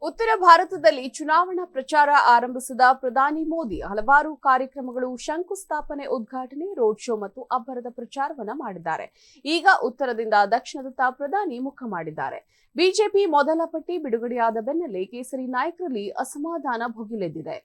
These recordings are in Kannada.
ಉತ್ತರ ಭಾರತದಲ್ಲಿ ಚುನಾವಣಾ ಪ್ರಚಾರ ಆರಂಭಿಸಿದ ಪ್ರಧಾನಿ ಮೋದಿ ಹಲವಾರು ಕಾರ್ಯಕ್ರಮಗಳು, ಶಂಕುಸ್ಥಾಪನೆ, ಉದ್ಘಾಟನೆ, ರೋಡ್ ಶೋ ಮತ್ತು ಅಬ್ಬರದ ಪ್ರಚಾರವನ್ನ ಮಾಡಿದ್ದಾರೆ. ಈಗ ಉತ್ತರದಿಂದ ದಕ್ಷಿಣದತ್ತ ಪ್ರಧಾನಿ ಮುಖ ಮಾಡಿದ್ದಾರೆ. ಬಿಜೆಪಿ ಮೊದಲ ಪಟ್ಟಿ ಬಿಡುಗಡೆಯಾದ ಬೆನ್ನಲ್ಲೇ ಕೇಸರಿ ನಾಯಕರಲ್ಲಿ ಅಸಮಾಧಾನ ಭುಗಿಲೆದ್ದಿದೆ.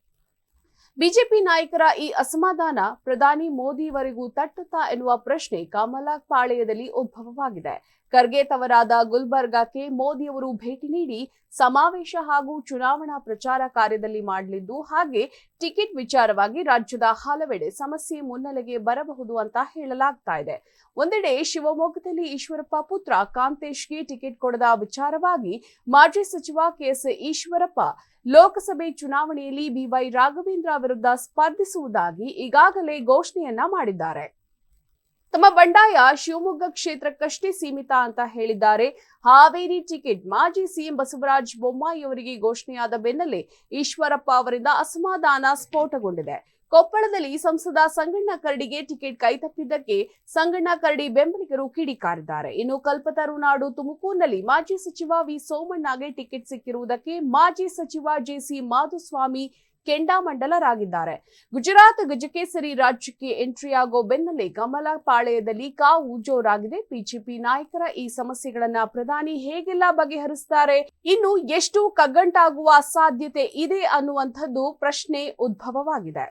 ಬಿಜೆಪಿ ನಾಯಕರ ಈ ಅಸಮಾಧಾನ ಪ್ರಧಾನಿ ಮೋದಿಯವರಿಗೂ ತಟ್ಟುತ್ತಾ ಎನ್ನುವ ಪ್ರಶ್ನೆ ಕಮಲ ಪಾಳೆಯದಲ್ಲಿ ಉದ್ಭವವಾಗಿದೆ. ಖರ್ಗೆ ತವರಾದ ಗುಲ್ಬರ್ಗಾಕ್ಕೆ ಮೋದಿಯವರು ಭೇಟಿ ನೀಡಿ ಸಮಾವೇಶ ಹಾಗೂ ಚುನಾವಣಾ ಪ್ರಚಾರ ಕಾರ್ಯದಲ್ಲಿ ಮಾಡಲಿದ್ದು, ಹಾಗೆ ಟಿಕೆಟ್ ವಿಚಾರವಾಗಿ ರಾಜ್ಯದ ಹಲವೆಡೆ ಸಮಸ್ಯೆ ಮುನ್ನೆಲೆಗೆ ಬರಬಹುದು ಅಂತ ಹೇಳಲಾಗ್ತಾ ಇದೆ. ಒಂದೆಡೆ ಶಿವಮೊಗ್ಗದಲ್ಲಿ ಈಶ್ವರಪ್ಪ ಪುತ್ರ ಕಾಂತೇಶ್ಗೆ ಟಿಕೆಟ್ ಕೊಡದ ವಿಚಾರವಾಗಿ ಮಾಜಿ ಸಚಿವ ಕೆಎಸ್ ಈಶ್ವರಪ್ಪ ಲೋಕಸಭೆ ಚುನಾವಣೆಯಲ್ಲಿ ಬಿವೈ ರಾಘವೇಂದ್ರ ವಿರುದ್ಧ ಸ್ಪರ್ಧಿಸುವುದಾಗಿ ಈಗಾಗಲೇ ಘೋಷಣೆಯನ್ನ ಮಾಡಿದ್ದಾರೆ. ತಮ್ಮ ಬಂಡಾಯ ಶಿವಮೊಗ್ಗ ಕ್ಷೇತ್ರಕ್ಕಷ್ಟೇ ಸೀಮಿತ ಅಂತ ಹೇಳಿದ್ದಾರೆ. ಹಾವೇರಿ ಟಿಕೆಟ್ ಮಾಜಿ ಸಿಎಂ ಬಸವರಾಜ ಬೊಮ್ಮಾಯಿ ಅವರಿಗೆ ಘೋಷಣೆಯಾದ ಬೆನ್ನಲ್ಲೇ ಈಶ್ವರಪ್ಪ ಅವರಿಂದ ಅಸಮಾಧಾನ ಸ್ಫೋಟಗೊಂಡಿದೆ. ಕೊಪ್ಪಳದಲ್ಲಿ ಸಂಸದ ಸಂಗಣ್ಣ ಕರಡಿಗೆ ಟಿಕೆಟ್ ಕೈತಪ್ಪಿದ್ದಕ್ಕೆ ಸಂಗಣ್ಣ ಕರಡಿ ಬೆಂಬಲಿಗರು ಕಿಡಿಕಾರಿದ್ದಾರೆ. ಇನ್ನು ಕಲ್ಪತರುನಾಡು ತುಮಕೂರಿನಲ್ಲಿ ಮಾಜಿ ಸಚಿವ ವಿ ಸೋಮಣ್ಣಗೆ ಟಿಕೆಟ್ ಸಿಕ್ಕಿರುವುದಕ್ಕೆ ಮಾಜಿ ಸಚಿವ ಜೆಸಿ ಮಾಧುಸ್ವಾಮಿ ಕೆಂಡಾಮಂಡಲರಾಗಿದ್ದಾರೆ. ಗುಜರಾತ್ ಗಜಕೇಸರಿ ರಾಜ್ಯಕ್ಕೆ ಎಂಟ್ರಿಯಾಗೋ ಬೆನ್ನಲ್ಲೇ ಕಮಲ ಪಾಳೆಯದಲ್ಲಿ ಕಾವು ಜೋರಾಗಿದೆ. ಬಿಜೆಪಿ ನಾಯಕರ ಈ ಸಮಸ್ಯೆಗಳನ್ನ ಪ್ರಧಾನಿ ಹೇಗೆಲ್ಲ ಬಗೆಹರಿಸುತ್ತಾರೆ, ಇನ್ನು ಎಷ್ಟು ಕಗ್ಗಂಟಾಗುವ ಸಾಧ್ಯತೆ ಇದೆ ಅನ್ನುವಂಥದ್ದು ಪ್ರಶ್ನೆ ಉದ್ಭವವಾಗಿದೆ.